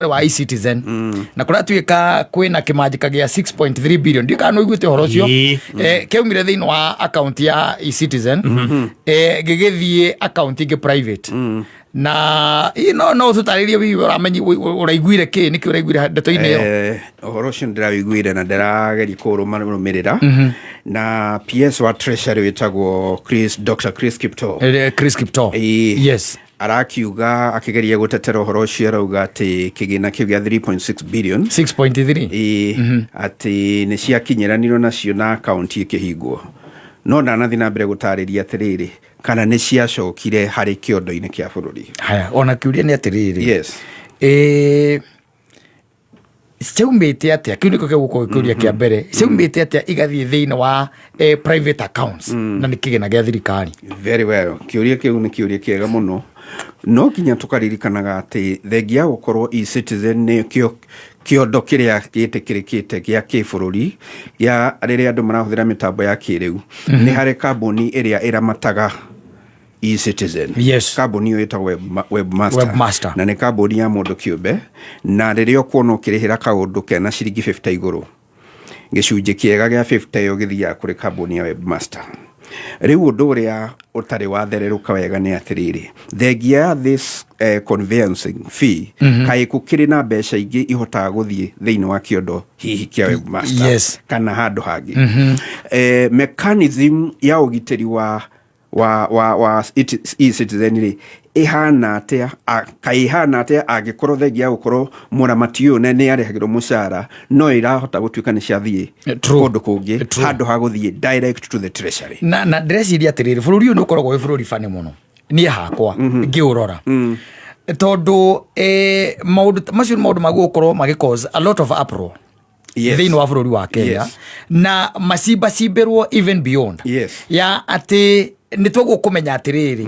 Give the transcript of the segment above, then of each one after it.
wa eCitizen na kura tuika kwina kimanjika gia 6.3 billion ndika no igwite horo cio keumire thiini wa account ya eCitizen gigithie account ingi private na no tutaririe wi uramenyi uraiguire ki niki uraiguire ndeto-ini yo horo cio ndiraiguire na ndirageria kurumirira na PS wa treasury witagwo Dr. Chris Kipto yes arakiuga akigeria gutetera horo cio arauga ati kigina kiu gia 3.6 billion 6.3 ati ni ciakinyiranirwo nacio na account ikihingwo no ndanathi na mbere gutariria atiriri kana ni ciacokire hari kiondo-ini kia bururi. Haya ona kiuria ni atiriri yes ciaumite atia kiu niko giguko kiuria kia mbere ciaumite atia igathie thiini wa private accounts na ni kigina gia thirikari. Very well kiuria kiu ni kiuria kiega muno no kinya tukaririkanaga ati thengia gukorwo eCitizen ni kiondo kiria gitikirikite gia kibururi ya riria andu marahuthira mitambo ya kiriu ni hari kambuni iria iramataga eCitizen. Yes. Kambuni yo ita Webmaster na ni kambuni ya mundu kiumbe na riria kuona ukirihira kaundu kena ciringi 50 iguru gicunji kiega gia 50 yo githia kuri kambuni ya Webmaster. Riu undu uria utari wathereruka wega ni atiriri thengia this conveyancing fee kai kukiri na mbeca ingi ihotaga guthie thiini wa kiondo hihi kia Webmaster yes. kana handu hangi mechanism ya ugiteri wa eCitizen ri ihana atia kaihana atia agikorwo thengia gukorwo muramati uyu ne arihagirwo mucara no irahota gutuika ni ciathie kundu kungi handu ha guthie direct to the treasury na ndreciria atiriri bururi uyu nukoragwo wi bururi fani muno nie hakwa ngiurora tondu maundu macio maundu magukorwo magicause a lot of uproar thiini wa bururi wa Kenya na macimba cimbirwo even beyond ya ati nitwaguo kumenya atiriri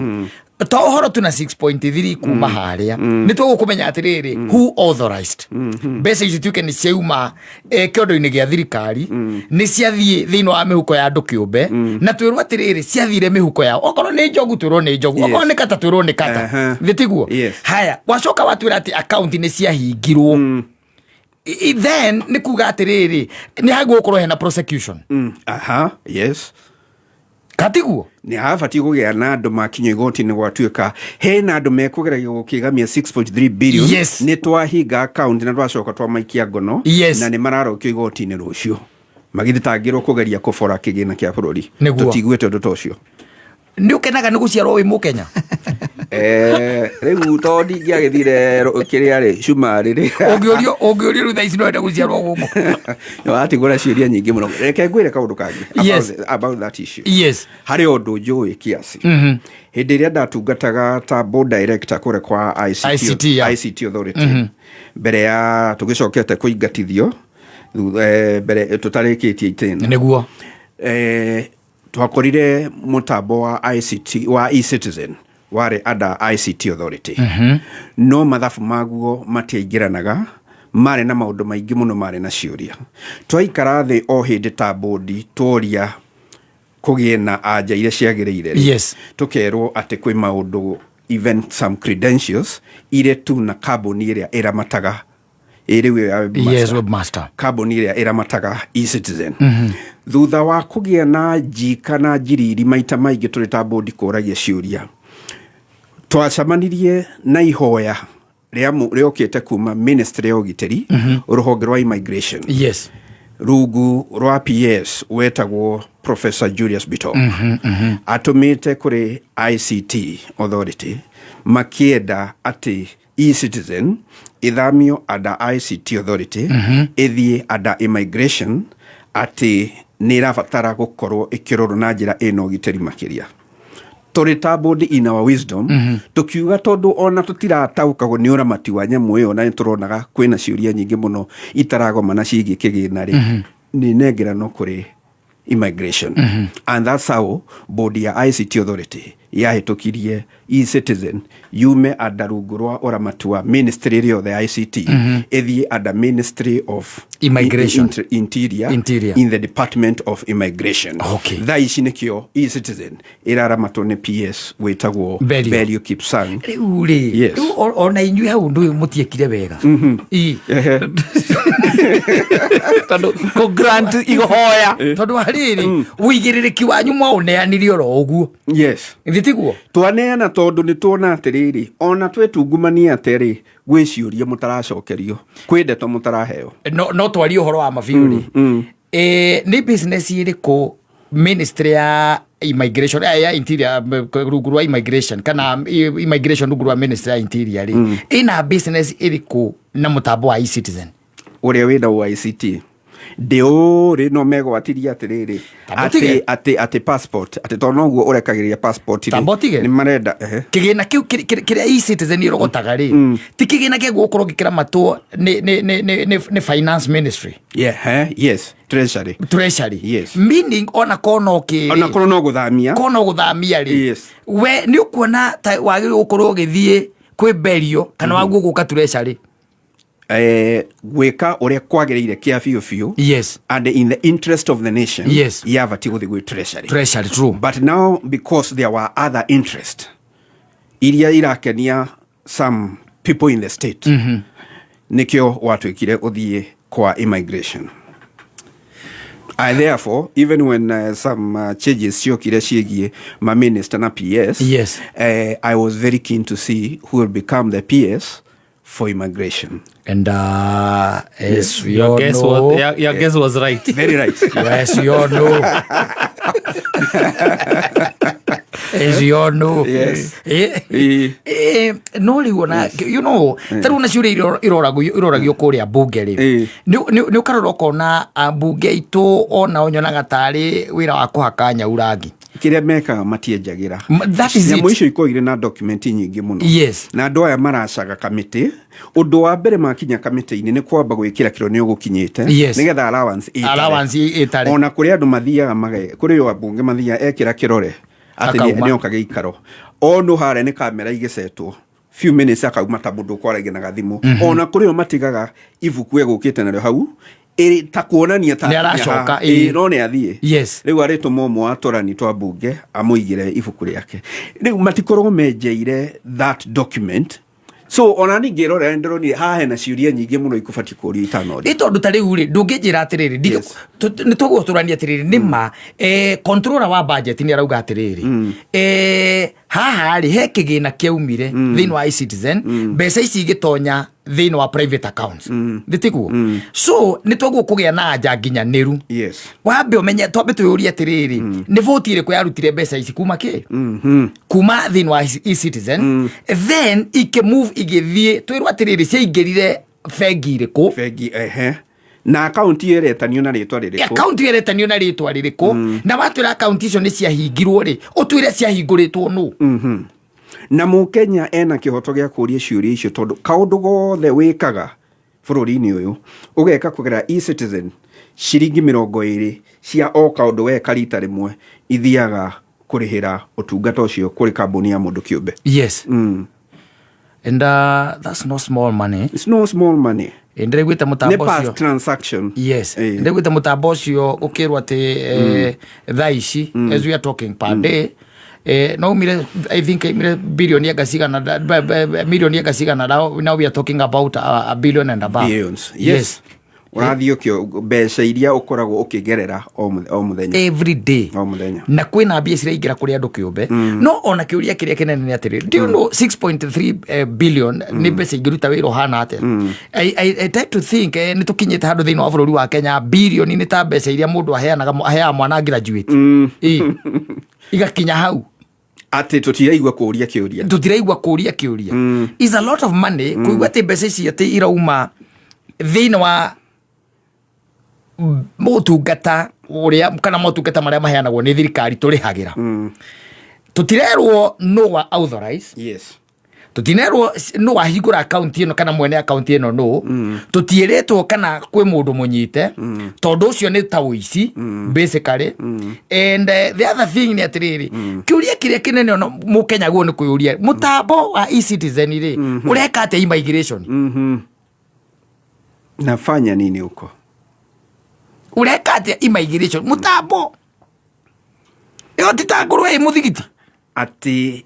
to horo tuna 6.3 kuma haria nitwaguo kumenya atiriri who authorized mbeca icio tuike ni ciauma kiondo-ini gia thirikari ni ciathie thiini wa mihuko ya andu kiumbe na twirwo atiriri ciathire mihuko yao okorwo ni njogu twirwo ni njogu okorwo ni kata twirwo ni kata thitiguo haya wacoka watwira ati account ni ciahingirwo then ni kuga atiriri ni hagukorwo hena prosecution yes katiguo ni habati kugia na andu makinyo igoti-ini gwatuika hena andu mekugeragia gukigamia 6.3 billion ni twahinga account na twacoka twamaikia ngono na ni mararokio igoti-ini rucio magithitangirwo kugeria kubora kigina kia bururi tutiguite undu tocio ni ukenaga ni guciarwo wi Mukenya riu to ndingiagithire kiria ri shumari ri ongiorio ru thaici no enda guciarwo guku no atigura ciuria nyingi muno reke ngwire kaundu kangi about that issue hari undu njui kiasi hindi iria ndatungataga ta board director kure kwa ICT authority mbere ya tugicokete kuingatithio mbere tutarikitie itena niguo twakorire mutambo wa eCitizen ware ada ICT authority no mathafu maguo matiaingiranaga mari na maundu maingi muno mari na ciuria twaikara thi o hindi ta board tworia kugie na anja iria ciagiriire tukerwo ati kwi maundu even some credentials ire tu na kambuni iria iramataga iriwe ya Webmaster kambuni iria iramataga eCitizen thutha wa kugia na njika na njiriri maita maingi turi ta board kuragia ciuria twacamanirie na ihoya riokite kuma ministry ya ugiteri ruhonge rwa immigration rungu rwa PS wetagwo Professor Julius Bito atumite kuri ICT authority makienda ati eCitizen ithamio ada ICT authority ithie ada immigration ati nirabatara gukorwo ikiroro na njira ino ugiteri makiria turi ta board in our wisdom tukiuga tondu ona tutirataukago ni uramati wa nyamu iyo na turonaga kwina ciuria nyingi muno itaragoma na cigi kigina ri ni nengerano kuri immigration and that's how board ya ICT authority yahĩtũkirie e-citizen yume under rungu rwa ũramati wa ministry ĩrĩa the ICT ĩthiĩ under Ministry of Interior in the Department of Immigration. Thaa ici nĩkĩo e-citizen ĩraramatwo nĩ PS wĩtagwo Belio Kipsang. Rĩu ona inyuĩ hau ũndũ ũyũ mũtiekire wega tondũ ko grant igohoya tondũ harĩrĩ ũigĩrĩrĩki wanyu mwaũneanirie oro ũguo. Yes, thitiguo twaneana tondũ nĩ tuona atĩrĩrĩ ona twetungumania atĩrĩ gwĩ ciũria mũtaracokerio kwĩ ndeto mũtaraheo no twarie ũhoro wa mabiũ nĩ business ĩrĩkũ ministry ya immigration ya interior rungu rwa immigration kana immigration rungu rwa ministry ya interior ĩna business ĩrĩkũ na mũtambo wa e-citizen ũrĩa wĩna wa ICT ndeũrĩ no megwatiria atĩrĩrĩ atĩ passport atĩ tondũ noguo ũrekagĩrĩria passport nĩ marenda kĩgĩna kĩu kĩrĩa e-citizen ĩrogotaga rĩ ti kĩgĩna kĩa gũkorwo gĩkĩramatwo nĩ finance ministry. Yes, treasury, yes, meaning ona kono gũthamia rĩ we nĩ ũkuona wagĩrĩirwo gũkorwo ũgĩthiĩ kwĩ Belio kana waguo gũka treasury gwĩka ũrĩa kwagĩrĩire kĩa biũ yes, and in the interest of the nation yes, yabatiĩ gũthiĩ gwĩ treasury true, but now because there were other interest iria irakenia some people in the state nĩkĩo watuĩkire ũthiĩ kwa immigration. Therefore, even when some changes ciokire ciĩgiĩ ma minister na PS, yes, I was very keen to see who will become the PS for immigration. And as we all know, your guess was right. Very right. As we all know. As you all know. Yes. No riona, you know, taruna ciũria iroragio kũrĩa bunge rĩ. Nĩ ũkarora ũkona bunge itũ ona onyonaga tarĩ wĩra wa kũhaka nyaurangi. Kĩrĩa mekaga matienjagĩra. That is it. Nyamũ icio ikoragwo na document nyingĩ mũno. Yes. Na andũ aya maracaga kamĩtĩ. Ũndũ wa mbere makinya kamĩtĩ-inĩ nĩ kwamba gwĩkĩra kĩro nĩ ũgũkinyĩte. Nĩgetha allowance ĩtare. Ona kũrĩ andũ mathiaga kũrĩ abunge mathiaga ekĩra kĩrore atĩ nĩ oka gĩikaro. Ono harĩa nĩ kamera igĩcetwo. Few minutes akauma ta mũndũ kwaragia na gathimũ. Ona kũrĩ o matigaga ibuku egũkĩte narĩo hau. Ta kuonania ta nĩaracoka no nĩ athiĩ. Yes. Rĩu arĩtũma ũmwe wa tũrani twa mbunge amũigĩre ibuku rĩake. Rĩu matikoragwo menjeire that document. So ona ningĩ rora ndĩronire haha hena ciũria nyingĩ mũno ikũbatiĩ kũũrio itanoria. Tondũ ta rĩu rĩ ndũngĩnjĩra atĩrĩrĩ nĩ tũgũtũrania atĩrĩrĩ nĩma controller wa budget nĩ arauga atĩrĩrĩ haha rĩ he kĩgĩna kĩaumire thĩinĩ wa e-citizen mbeca ici igĩtonya thĩinĩ wa private accounts thitiguo so nĩ twaguo kũgĩa na anja nginyanĩru. Yes. Wambe ũmenye twambe twĩyũrie atĩrĩrĩ nĩ vote ĩrĩkũ yarutire mbeca ici kuma kĩ kuma thĩinĩ wa e-citizen then ikĩmove igĩthiĩ twĩrwo atĩrĩrĩ ciaingĩrire bengi ĩrĩkũ na account yeretanio na rĩtwa rĩrĩkũ na watwĩra account icio nĩ ciahingirwo rĩ ũtwĩre ciahingũrĩtwo nũ. Na Mũkenya ena kĩhoto gĩa kũũria ciũria icio tondũ kaũndũ gothe wĩkaga bũrũri-inĩ ũyũ ũgeka kũgerera e-citizen ciringi 20 cia o kaũndũ weka rita rĩmwe ithiaga kũrĩhĩra ũtungata ũcio kũrĩ kambuni ya mũndũ kĩũmbe. Yes. And that's no small money. It's no small money. Ndĩraiguĩte mũtambo ũcio. Past transaction. Yes. Ndĩraiguĩte mũtambo ũcio ũkĩrwo atĩ thaa ici as we are talking per day no I think billion million now we are talking about a billion and above. Billions. Yes. Ũrathiĩ ũkĩo mbeca iria ũkoragwo ũkĩgerera o mũthenya every day o mũthenya na kwĩna mbia ciraingĩra kũrĩ andũ kĩũmbe no ona kĩũria kĩrĩa kĩnene nĩ atĩrĩrĩ do you know 6.3 billion nĩ mbeca ingĩruta wĩra ũhana atĩa. I try to think nĩ tũkinyĩte handũ thĩinĩ wa bũrũri wa Kenya billion nĩ ta mbeca iria mũndũ aheaga mwana graduate igakinya hau atĩ tũtiraigua kũũria kĩũria is a lot of money kuigua atĩ mbeca ici atĩ irauma thĩinĩ wa motungata ũrĩa kana motungata marĩa maheanagwo nĩ thirikari tũrĩhagĩra. Tũtirerwo no wa authorize. Yes. tutinerwo no wahingura account ino kana mwene account ino no tutieretwo kana kwi mundu munyite tondu ucio ni ta uici basically and the other thing ni atiriri kiuria kiria kinene no mukenya guo ni kuyuria mutambo wa eCitizen ri ureka ate immigration nafanya nini huko ureka ate immigration mutambo yo titangurwe muthigiti ati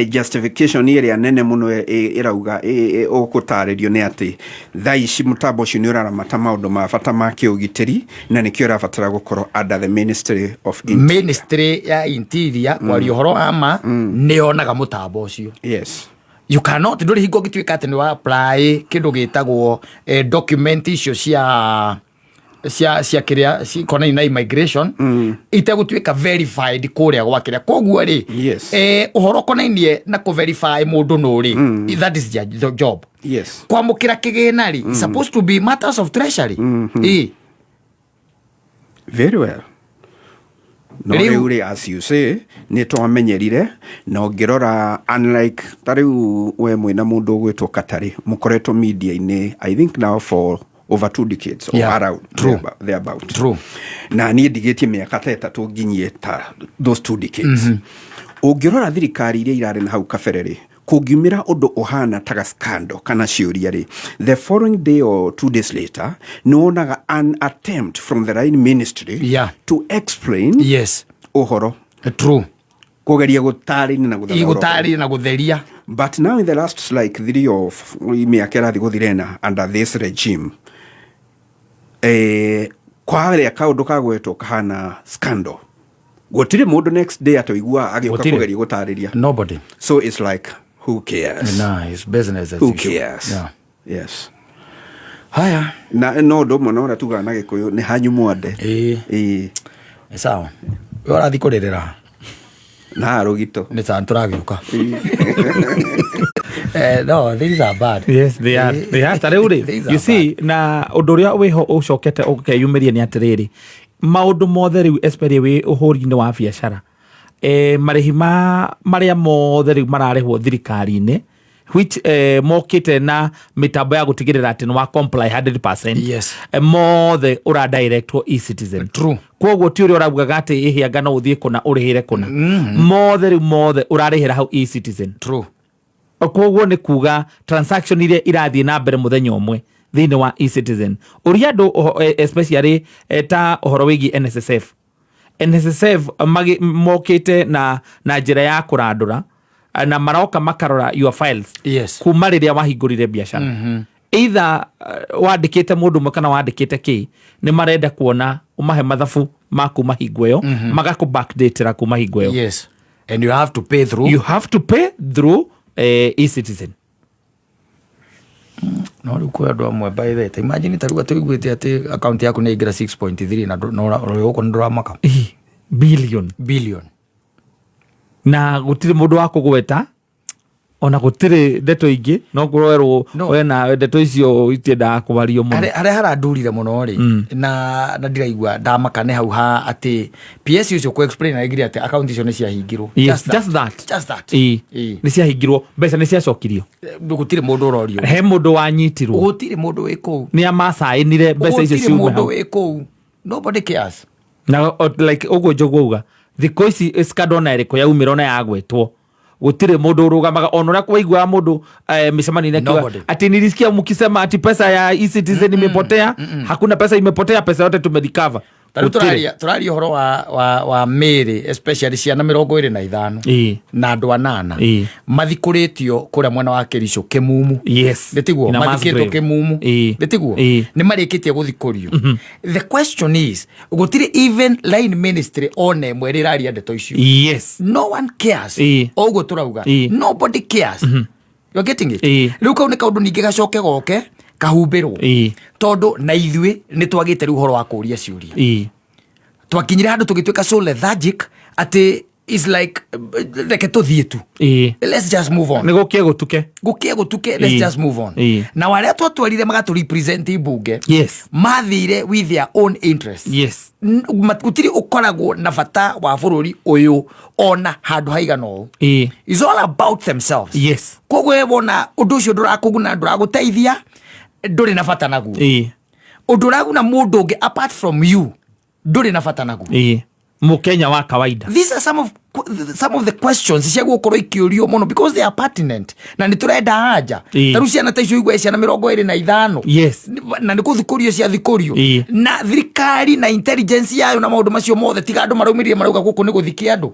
justification iria nene muno irauga okutaririo ni ati thaici mutambo ucio ni uraramata maundu ma bata ma kiugitiri na nikio rabatara gukorwo under the Ministry of Interior. Ministry ya Interior kwa uhoro ama nionaga mutambo ucio. Yes. You cannot nduri hingo gitwika ati ni wa apply kindu gitagwo document icio cia kiria kona ina immigration itagutwika verified kuria gwa kiria koguo ri uhoro kona inie na ku verify mundu no ri that is the job. Yes. Kwa mukira kigena ri supposed to be matters of treasury. Very well. No riu as you say ni twamenyerire na ngirora unlike tariu we mwina mundu gwitwo Katari mukoretwo media ini I think now for over 2 decades or around thereabout. True. Na ni ndigitie miaka 3 nginyie ta those 2 decades. Ungirora thirikari iria irare na hau kabereri kungimira undu uhana taga scandal kana ciuria ri the following day or 2 days later nonaga an attempt from the right ministry to explain uhoro. True. Kugeria gutarina na gutheria. But now in the last like 3 or miaka rathi guthirena under this regime kware akaundu kagwetwo kahana scandal gutire mundu next day atoigua agioka kugeria gutariria. Nobody. So it's like who cares? Nah, it's business as usual. Who cares? Yeah. Yes. Haya. Na no ndo mwana ora tuga na gikuyu ni hanyu mwande. Sawa. Ora thikurerera. Na rugito. Ni sana turagiuka. No, these are bad. Yes, they are. They are. Tareure. You see, na unduria wiho ucokete ukeyumiria ni atiriri. Maundu mothe riu especially we uhuri-ini wa biashara. Marihi maria mothe riu mararehwo thirikari-ini which mokite na mitambo ya gutigirira ati ni wa comply 100%. Yes. Mothe ura directwo eCitizen. True. Kwoguo ti uri urabuga ati ihianga no uthie kuna urihire kuna. Mothe riu mothe urarihira hau eCitizen. True. Kwoguo ni kuga transaction iria irathie na mbere muthenya umwe thini wa eCitizen. Uri andu especially ta uhoro wigi NSSF mokite na njira ya kurandura na maroka makarora your files. Yes. Kuma riria wahingurire biashara. Either wandikite mundu mwe kana wandikite ki ni marenda kuona umahe mathabu maku mahingweyo magaku backdate kuma hingweyo. Yes. And you have to pay through. You have to pay through eCitizen. No ruko andu amwe by that. Imagine taruga tuiguite ati account yaku ni igira 6.3 na no uko ndura maka billion na gutire mundu wa kugweta ona gutire ndeto ingi no kurwerwo we na ndeto icio itienda kubario muno are harandurire muno ri na ndiraigua ndamaka ne hau ha ati PS icio ku explain na igiri ati account icio ni ciahingirwo. Just that ni ciahingirwo mbeca ni ciacokirio gutire mundu urorio he mundu wanyitirwo gutire mundu wiko ni amasainire mbeca icio ciume mundu wiko nobody cares na like ugo joguga thiko ici scandal iriko yaumira na yagwetwo gutire mundu urugamaga onora kwaigua mundu mishamani kiwa ati nilisikia mkisema ati pesa ya eCitizen imepotea. Hakuna pesa imepotea, pesa yote tumerecover. Turari horo wa Mary especially ciana 25 na andu 8 mathikuritio kuria mwena wa Kericho Kimumu. Yes. Ndetiguo mathikitwo Kimumu. Ndetiguo ni marikitie guthikurio. The question is gutire even line ministry one mweri raria ndeto icio. Yes. No one cares. Ogo turauga nobody cares. You're getting it. Riu kau ni kaundu ningi gacoke goke kahumbirwo tondu na ithue ni twagite ru horo wa kuria ciuria twakinyira handu tugitweka so lethargic ati is like tuthie tu. Let's just move on. Gukie gutuke, let's just move on. Na wale twatwarire magatu represent ibunge, mathire with their own interest. Gutiri ukoragwo na bata wa bururi uyu ona handu haigana o. It's all about themselves. Koguo wona undu ucio ndurakuguna nduraguteithia nduri na bata naguo. Undu uraguna mundu ungi apart from you nduri na bata naguo. Mukenya wa kawaida. These are some of the questions cia gukorwo ikiurio muno because they are pertinent na ni turenda haja. Taru ciana ta icio igwe ciana 25 na ni kuthikurio cia thikurio na thirikari na intelligence yayo na maundu macio mothe tiga andu maraumirie marauga guku ni guthikia andu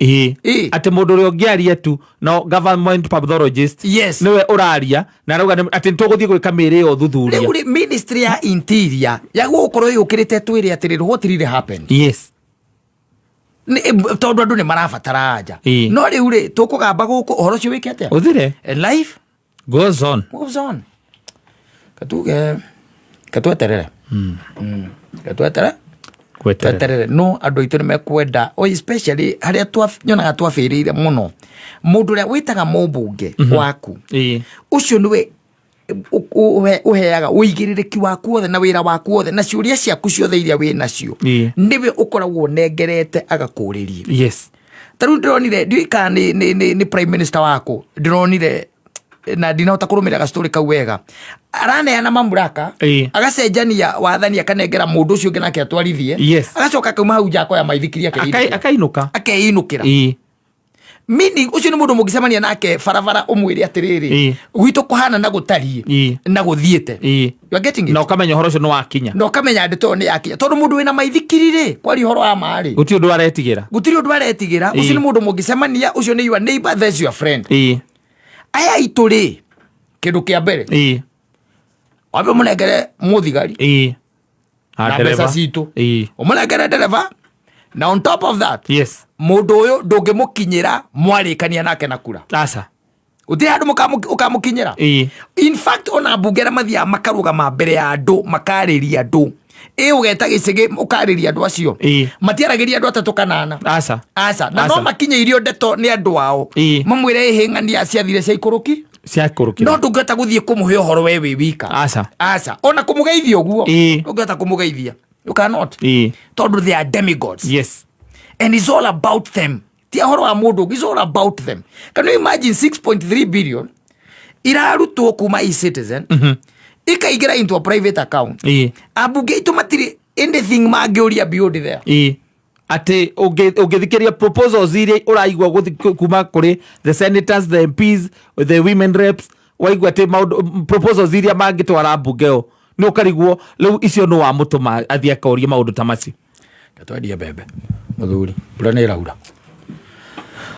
ati mundu uri ongiaria tu no government pathologist niwe uraria na arauga ati nituguthie gwika miri yo thuthuria. Riu ministry ya interior ya gukorwo yukirite twiri ati what really happened. Tondu andu ni marabatara aja no riu ri tukugamba guku uhoro cio wike atia uthire life goes on katweterere katweterere no andu itu ni mekwenda especially haria nyonaga twafirire muno mundu ria witaga mubunge waku ucio niwe uheaga uigiririki waku wothe na wira waku wothe na ciuria ciaku ciothe iria wi nacio niwe ukoragwo nengerete agakuririe. Taru ndironire ndika ni prime minister wako ndironire na ndinahota kurumira ga story kau wega araneana mamuraka agacenjania wathani akanengera mundu ucio ungi nake atwarithie agacoka kauma hau jako ya maithikiria akeinukira meaning ucio ni mundu mugicemania nake farafara umwire atiriri gwitu kuhana na gutarie na guthiete you are getting it no kamenya horo cio no wakinya no kamenya ndito ni yakinya tondu mundu wina maithikirire kwari horo wa mari gutiri undu aretigira ucio ni mundu mugicemania ucio ni your neighbor, that's your friend. Aya ituri kindu kia mbere wabe munengere muthigari na pesa citu umunengere dereva na on top of that mundu uyu ndungimukinyira mwarikania nake na kura uti andu ukamukinyira. In fact ona mbungera mathia makarugama mbere ya andu makariria andu ugeta gicige ukariria andu acio matiaragiria andu atatu kanana na no makinye irio ndeto ni andu ao mamwire ihingania ciathire cia ikuruki no ndungeta guthie kumuhe uhoro we wika ona kumugeithia uguo ndungeta kumugeithia you cannot tondu they are demigods and it's all about them. Tia horo wa mundu it's all about them. Can you imagine 6.3 billion irarutwo kuma e-Citizen ikaigira into a private account abunge itu matiri anything mangiuria beyond there ati ugithikiria proposals iria uraigwa kuma kuri the senators, the MPs, the women reps waigwa ati proposals iria mangitwara mbungeo ni ukarigwo riu icio no wa mutuma athia kauria maundu ta macio katwadia bebe muthuri mbura ni raura